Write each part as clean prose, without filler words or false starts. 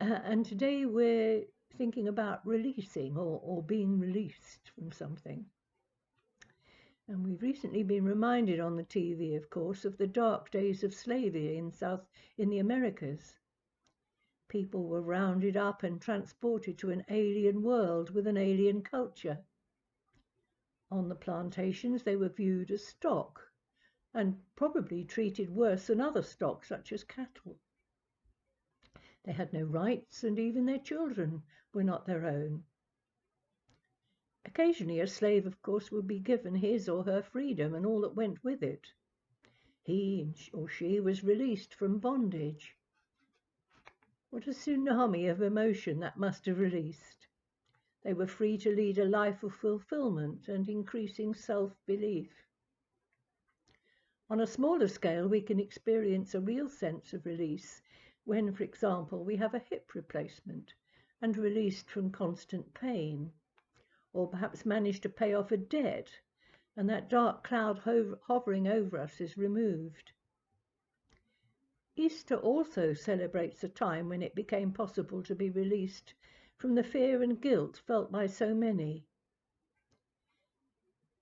And today we're thinking about releasing or being released from something. And we've recently been reminded on the TV, of course, of the dark days of slavery in the Americas. People were rounded up and transported to an alien world with an alien culture. On the plantations, they were viewed as stock and probably treated worse than other stock, such as cattle. They had no rights, and even their children were not their own. Occasionally, a slave, of course, would be given his or her freedom and all that went with it. He or she was released from bondage. What a tsunami of emotion that must have released. They were free to lead a life of fulfillment and increasing self-belief. On a smaller scale, we can experience a real sense of release when, for example, we have a hip replacement and released from constant pain, or perhaps manage to pay off a debt and that dark cloud hovering over us is removed. Easter also celebrates a time when it became possible to be released from the fear and guilt felt by so many.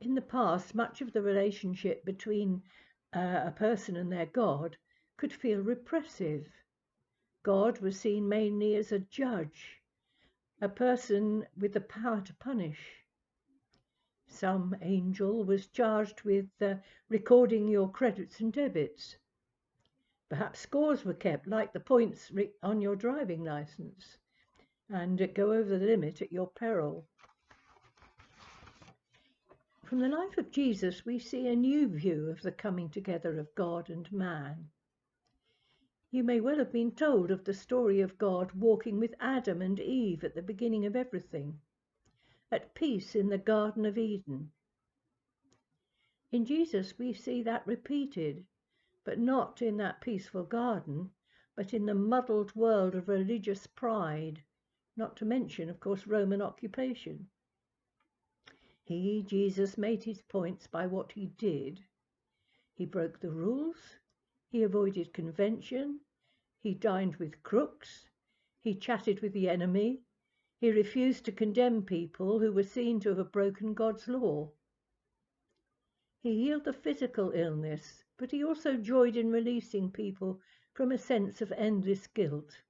In the past, much of the relationship between a person and their God could feel repressive. God was seen mainly as a judge, a person with the power to punish. Some angel was charged with recording your credits and debits. Perhaps scores were kept, like the points on your driving license, and go over the limit at your peril. From the life of Jesus, we see a new view of the coming together of God and man. You may well have been told of the story of God walking with Adam and Eve at the beginning of everything, at peace in the Garden of Eden. In Jesus, we see that repeated, but not in that peaceful garden, but in the muddled world of religious pride, not to mention, of course, Roman occupation. Jesus, made his points by what he did. He broke the rules, he avoided convention, he dined with crooks, he chatted with the enemy, he refused to condemn people who were seen to have broken God's law. He healed the physical illness, but he also joyed in releasing people from a sense of endless guilt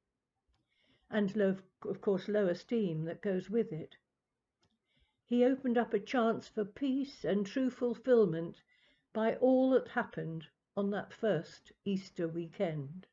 and, of course, low esteem that goes with it. He opened up a chance for peace and true fulfillment by all that happened on that first Easter weekend.